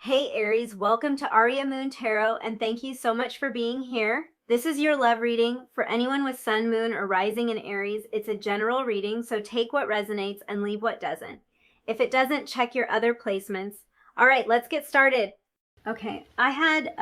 Hey Aries, welcome to Aria Moon Tarot, and thank you so much for being here. This is your love reading for anyone with sun, moon, or rising in Aries. It's a general reading, so take what resonates and leave what doesn't. If it doesn't, check your other placements. All right, let's get started. Okay, I had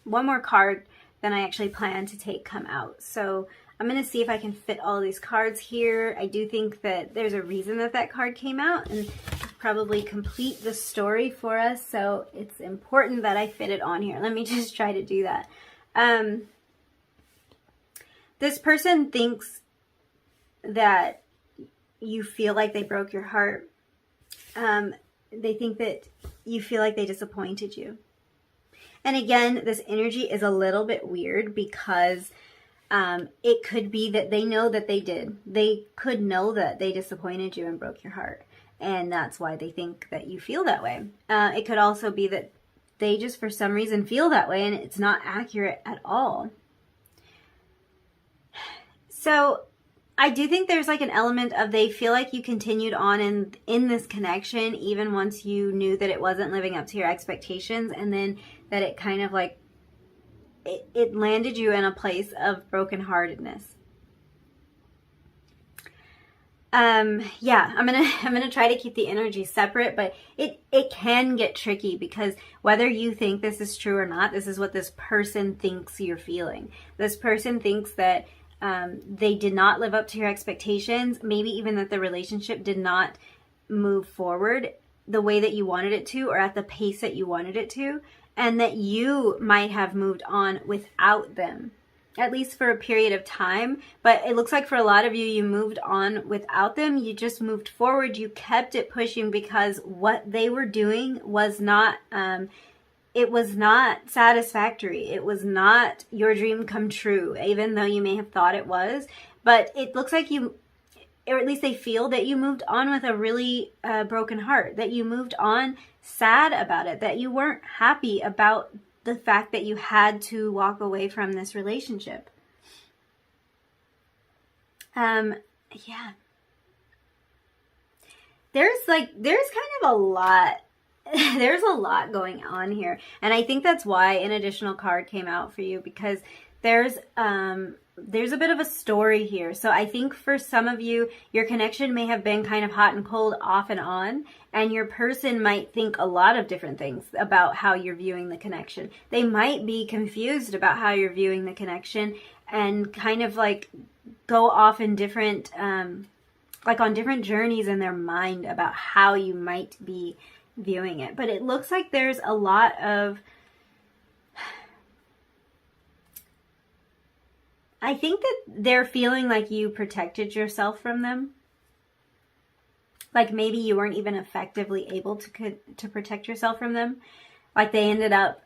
one more card than I actually planned to take come out, so I'm going to see if I can fit all these cards here. I do think that there's a reason that that card came out, and probably complete the story for us, so it's important that I fit it on here. Let me just try to do that. This person thinks that you feel like they broke your heart. They think that you feel like they disappointed you. And again, this energy is a little bit weird because it could be that they know that they did. They could know that they disappointed you and broke your heart. And that's why they think that you feel that way. It could also be that they just for some reason feel that way and it's not accurate at all. So I do think there's like an element of they feel like you continued on in this connection even once you knew that it wasn't living up to your expectations, and then that it kind of like it landed you in a place of brokenheartedness. Yeah, I'm gonna try to keep the energy separate, but it can get tricky because whether you think this is true or not, this is what this person thinks you're feeling. This person thinks that they did not live up to your expectations, maybe even that the relationship did not move forward the way that you wanted it to or at the pace that you wanted it to, and that you might have moved on without them. At least for a period of time, but it looks like for a lot of you, you moved on without them. You just moved forward. You kept it pushing because what they were doing was not, it was not satisfactory. It was not your dream come true, even though you may have thought it was. But it looks like you, or at least they feel that you moved on with a really broken heart, that you moved on sad about it, that you weren't happy about the fact that you had to walk away from this relationship. Yeah. There's kind of a lot, there's a lot going on here. And I think that's why an additional card came out for you, because there's a bit of a story here. So I think for some of you, your connection may have been kind of hot and cold, off and on, and your person might think a lot of different things about how you're viewing the connection. They might be confused about how you're viewing the connection and kind of like go off in different, like on different journeys in their mind about how you might be viewing it. But it looks like there's a lot of, I think that they're feeling like you protected yourself from them. Like maybe you weren't even effectively able to protect yourself from them. Like they ended up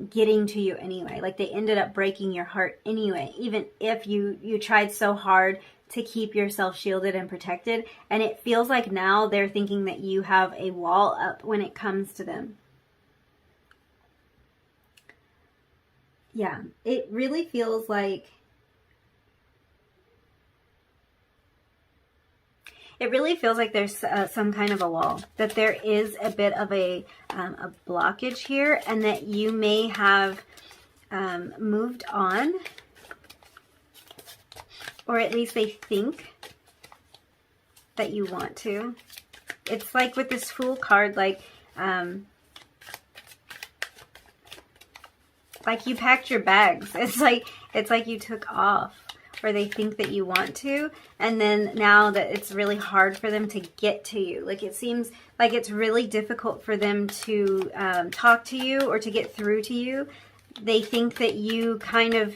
getting to you anyway. Like they ended up breaking your heart anyway, even if you tried so hard to keep yourself shielded and protected. And it feels like now they're thinking that you have a wall up when it comes to them. Yeah, it really feels like there's some kind of a wall, that there is a bit of a blockage here, and that you may have moved on, or at least they think that you want to. It's like with this Fool card, like you packed your bags. It's like you took off. Or they think that you want to, and then now that it's really hard for them to get to you. Like it seems like it's really difficult for them to talk to you or to get through to you. They think that you kind of,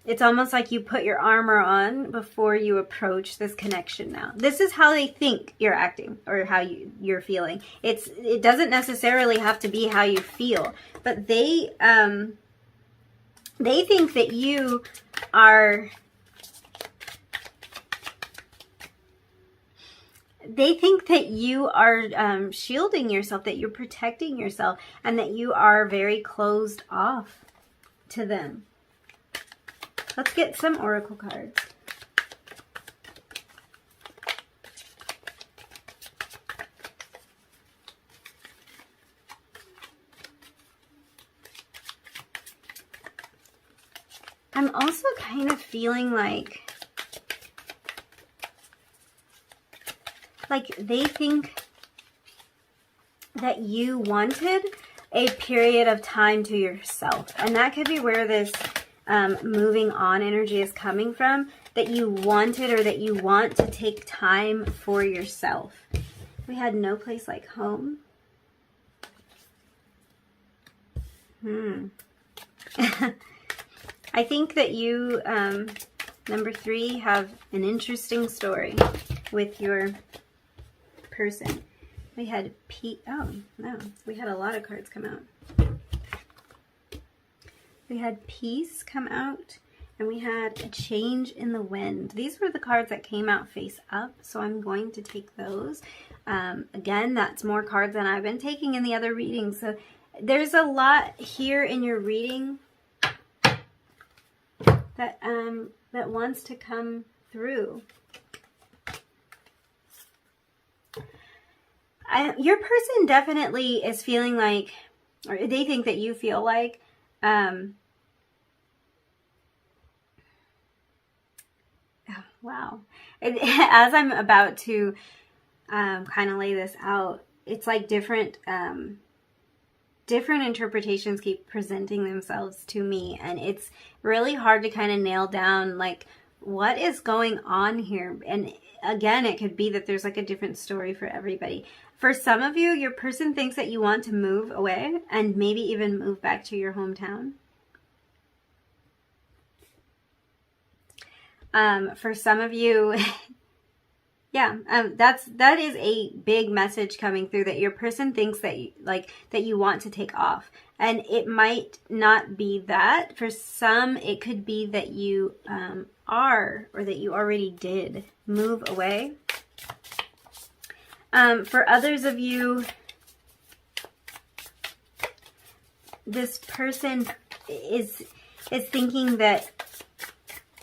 it's almost like you put your armor on before you approach this connection now. This is how they think you're acting or how you're feeling. It doesn't necessarily have to be how you feel, but they think that you are... They think that you are shielding yourself, that you're protecting yourself, and that you are very closed off to them. Let's get some oracle cards. I'm also kind of feeling like they think that you wanted a period of time to yourself. And that could be where this moving on energy is coming from, that you wanted or that you want to take time for yourself. We had no place like home. I think that you, number 3, have an interesting story with your person. We had oh, no, we had a lot of cards come out. We had peace come out, and we had a change in the wind. These were the cards that came out face up, so I'm going to take those. Again, that's more cards than I've been taking in the other readings. So there's a lot here in your reading that that wants to come through. Your person definitely is feeling like, or they think that you feel like, oh, wow. As I'm about to kind of lay this out, it's like different interpretations keep presenting themselves to me, and it's really hard to kind of nail down like what is going on here. And again, it could be that there's like a different story for everybody. For some of you, your person thinks that you want to move away and maybe even move back to your hometown. For some of you, yeah, that is a big message coming through, that your person thinks that you want to take off. And it might not be that. For some, it could be that you are, or that you already did move away. For others of you, this person is thinking that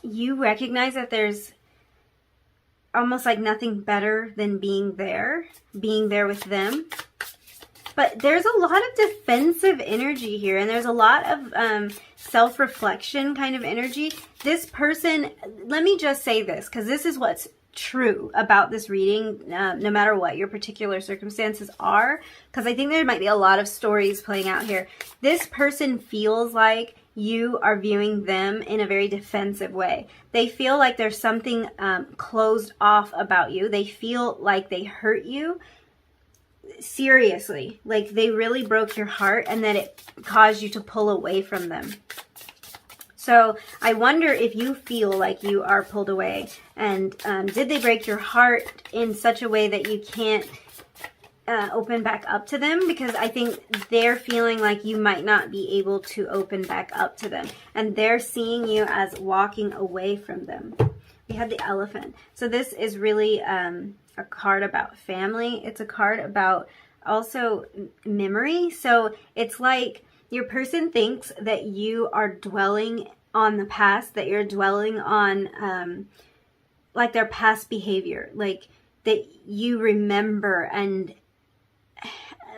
you recognize that there's almost like nothing better than being there with them. But there's a lot of defensive energy here, and there's a lot of self-reflection kind of energy. This person, let me just say this, because this is what's true about this reading, no matter what your particular circumstances are, because I think there might be a lot of stories playing out here. This person feels like you are viewing them in a very defensive way. They feel like there's something closed off about you. They feel like they hurt you seriously, like they really broke your heart, and that it caused you to pull away from them. So I wonder if you feel like you are pulled away, and did they break your heart in such a way that you can't open back up to them? Because I think they're feeling like you might not be able to open back up to them, and they're seeing you as walking away from them. We had the elephant. So this is really a card about family. It's a card about also memory. So it's like your person thinks that you are dwelling on the past, that you're dwelling on like their past behavior, like that you remember and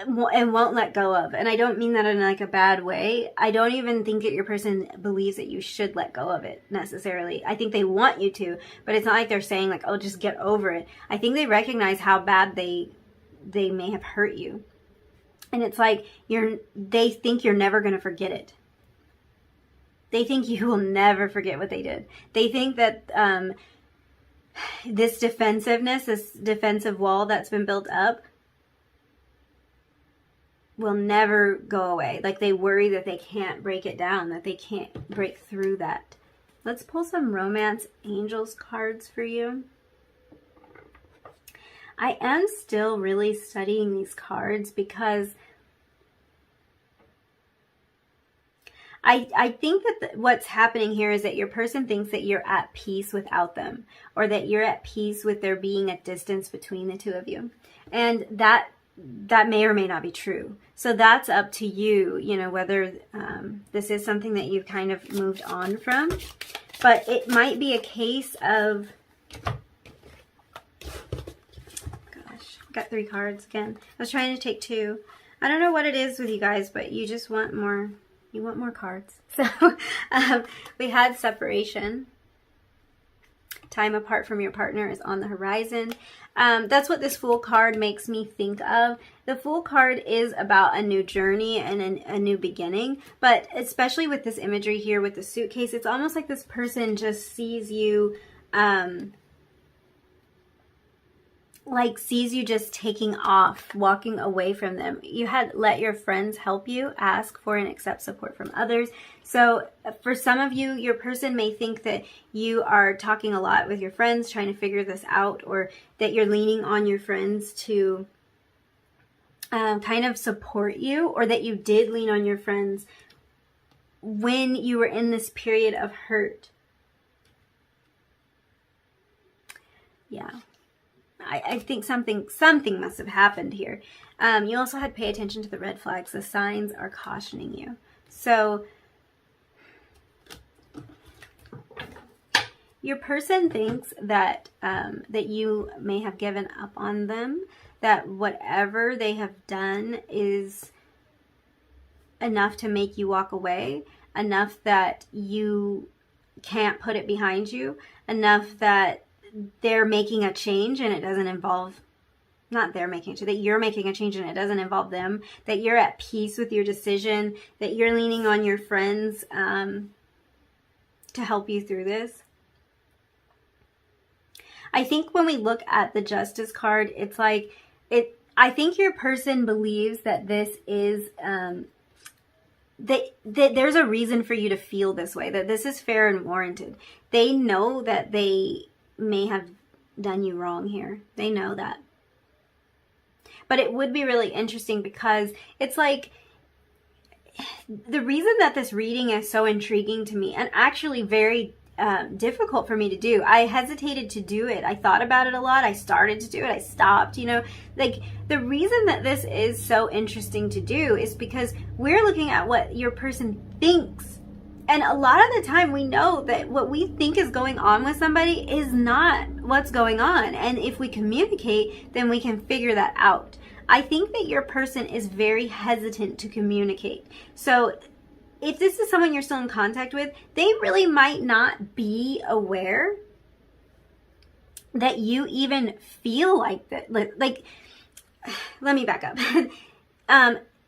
won't let go of. And I don't mean that in like a bad way. I don't even think that your person believes that you should let go of it necessarily. I think they want you to, but it's not like they're saying like, oh, just get over it. I think they recognize how bad they may have hurt you. And it's like they think you're never going to forget it. They think you will never forget what they did. They think that this defensiveness, this defensive wall that's been built up will never go away. Like they worry that they can't break it down, that they can't break through that. Let's pull some romance angels cards for you. I am still really studying these cards because I think that what's happening here is that your person thinks that you're at peace without them, or that you're at peace with there being a distance between the two of you. And that may or may not be true. So that's up to you, you know, whether this is something that you've kind of moved on from. But it might be a case of, gosh, got 3 cards again. I was trying to take 2. I don't know what it is with you guys, but you just want more You want more cards. So we had separation. Time apart from your partner is on the horizon. That's what this Fool card makes me think of. The Fool card is about a new journey and a new beginning, but especially with this imagery here with the suitcase, it's almost like this person just sees you, sees you just taking off, walking away from them. You had let your friends help you, ask for and accept support from others. So for some of you, your person may think that you are talking a lot with your friends, trying to figure this out, or that you're leaning on your friends to kind of support you, or that you did lean on your friends when you were in this period of hurt. Yeah. I think something must have happened here. You also had pay attention to the red flags. The signs are cautioning you. So your person thinks that that you may have given up on them, that whatever they have done is enough to make you walk away, enough that you can't put it behind you, enough that they're making a change and it doesn't involve, not they're making a change, that you're making a change and it doesn't involve them, that you're at peace with your decision, that you're leaning on your friends to help you through this. I think when we look at the Justice card, it's like, I think your person believes that this is, that there's a reason for you to feel this way, that this is fair and warranted. They know that they may have done you wrong here. They know that. But it would be really interesting because it's like the reason that this reading is so intriguing to me and actually very difficult for me to do. I hesitated to do it. I thought about it a lot. I started to do it. I stopped, you know, like the reason that this is so interesting to do is because we're looking at what your person thinks. And a lot of the time we know that what we think is going on with somebody is not what's going on. And if we communicate, then we can figure that out. I think that your person is very hesitant to communicate. So if this is someone you're still in contact with, they really might not be aware that you even feel like that. Like, let me back up.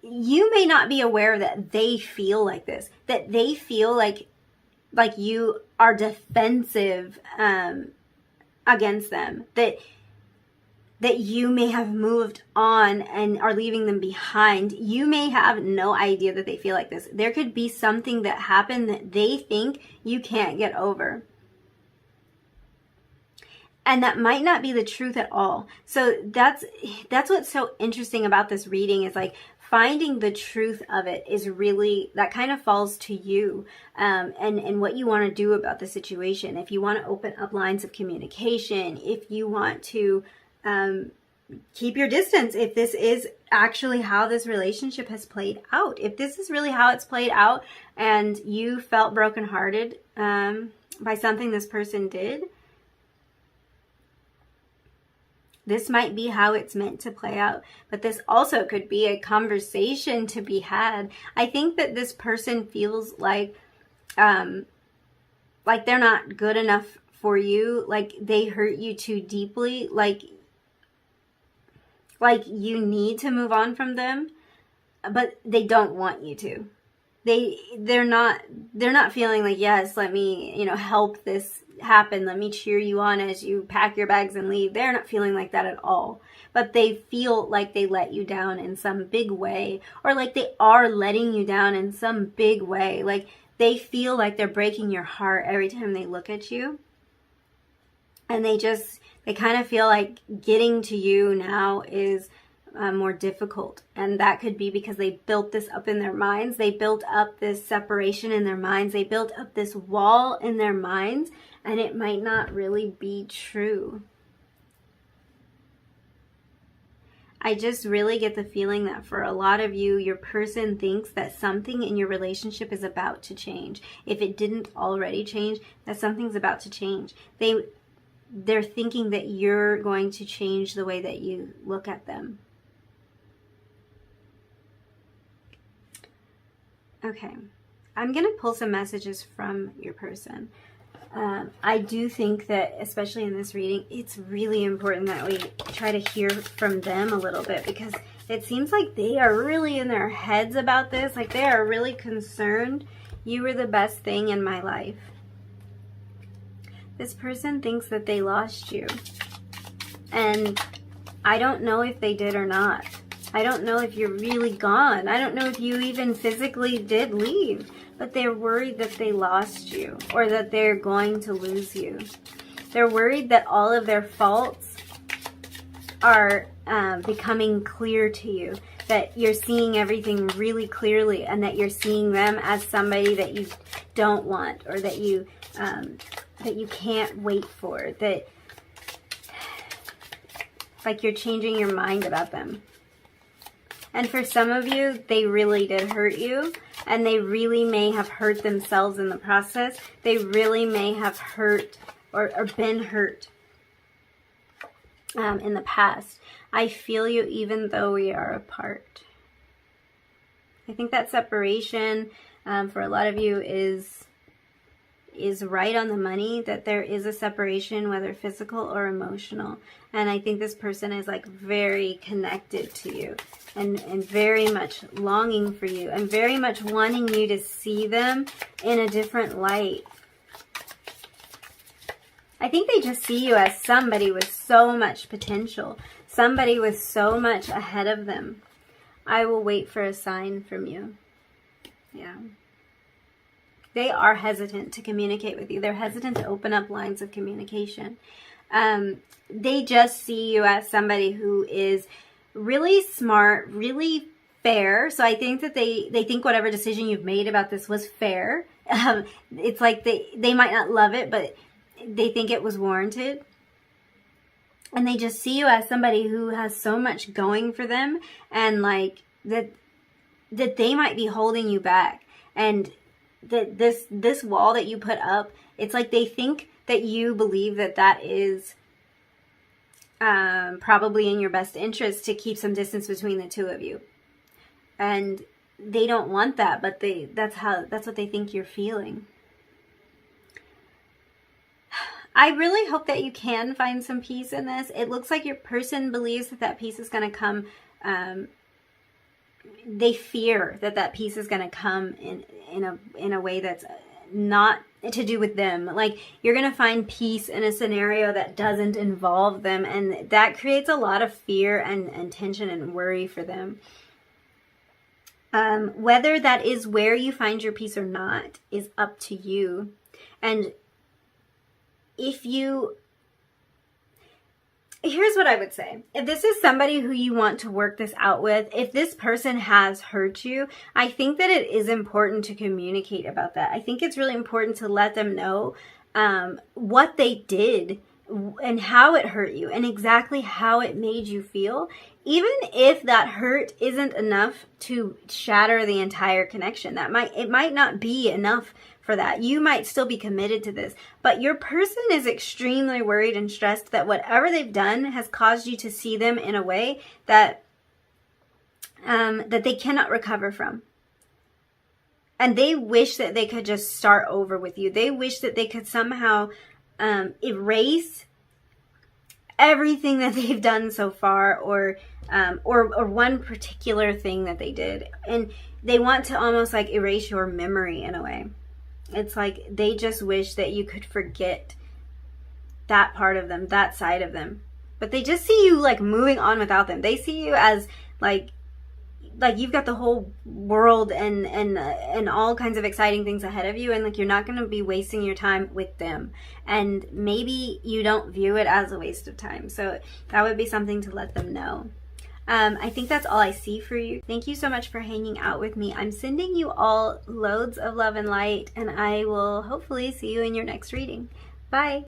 You may not be aware that they feel like this, that they feel like you are defensive against them, that you may have moved on and are leaving them behind. You may have no idea that they feel like this. There could be something that happened that they think you can't get over. And that might not be the truth at all. So that's what's so interesting about this reading is like finding the truth of it is really, that kind of falls to you and what you want to do about the situation. If you want to open up lines of communication, if you want to keep your distance, if this is actually how this relationship has played out, if this is really how it's played out and you felt brokenhearted by something this person did, this might be how it's meant to play out, but this also could be a conversation to be had. I think that this person feels like they're not good enough for you, like they hurt you too deeply, like you need to move on from them, but they don't want you to. They're not feeling like, yes, let me, help this happen. Let me cheer you on as you pack your bags and leave. They're not feeling like that at all. But they feel like they let you down in some big way, or like they are letting you down in some big way. Like they feel like they're breaking your heart every time they look at you. And they kind of feel like getting to you now is more difficult. And that could be because they built this up in their minds. They built up this separation in their minds. They built up this wall in their minds, and it might not really be true. I just really get the feeling that for a lot of you, your person thinks that something in your relationship is about to change. If it didn't already change, that something's about to change. They're thinking that you're going to change the way that you look at them. Okay, I'm going to pull some messages from your person. I do think that, especially in this reading, it's really important that we try to hear from them a little bit, because it seems like they are really in their heads about this. Like, they are really concerned. You were the best thing in my life. This person thinks that they lost you. And I don't know if they did or not. I don't know if you're really gone. I don't know if you even physically did leave. But they're worried that they lost you, or that they're going to lose you. They're worried that all of their faults are becoming clear to you. That you're seeing everything really clearly, and that you're seeing them as somebody that you don't want, or that you can't wait for. That, like, you're changing your mind about them. And for some of you, they really did hurt you, and they really may have hurt themselves in the process. They really may have hurt or been hurt in the past. I feel you even though we are apart. I think that separation for a lot of you is right on the money, that there is a separation, whether physical or emotional. And I think this person is like very connected to you, and very much longing for you, and very much wanting you to see them in a different light. I think they just see you as somebody with so much potential, somebody with so much ahead of them. I will wait for a sign from you. Yeah. They are hesitant to communicate with you. They're hesitant to open up lines of communication. They just see you as somebody who is really smart, really fair. So I think that they think whatever decision you've made about this was fair. It's like they might not love it, but they think it was warranted. And they just see you as somebody who has so much going for them, and like that they might be holding you back. And that this wall that you put up, it's like they think that you believe that is probably in your best interest to keep some distance between the two of you. And they don't want that, but that's what they think you're feeling. I really hope that you can find some peace in this. It looks like your person believes that peace is going to come. They fear that peace is going to come in a way that's not to do with them. Like, you're going to find peace in a scenario that doesn't involve them, and that creates a lot of fear and tension and worry for them. Whether that is where you find your peace or not is up to you. And here's what I would say. If this is somebody who you want to work this out with, if this person has hurt you, I think that it is important to communicate about that. I think it's really important to let them know what they did and how it hurt you and exactly how it made you feel. Even if that hurt isn't enough to shatter the entire connection, it might not be enough for that. You might still be committed to this, but your person is extremely worried and stressed that whatever they've done has caused you to see them in a way that they cannot recover from. And they wish that they could just start over with you. They wish that they could somehow erase everything that they've done so far, or one particular thing that they did. And they want to almost like erase your memory in a way. It's like they just wish that you could forget that part of them, that side of them. But they just see you like moving on without them. They see you as like you've got the whole world and all kinds of exciting things ahead of you, and like you're not going to be wasting your time with them. And maybe you don't view it as a waste of time. So that would be something to let them know. I think that's all I see for you. Thank you so much for hanging out with me. I'm sending you all loads of love and light, and I will hopefully see you in your next reading. Bye.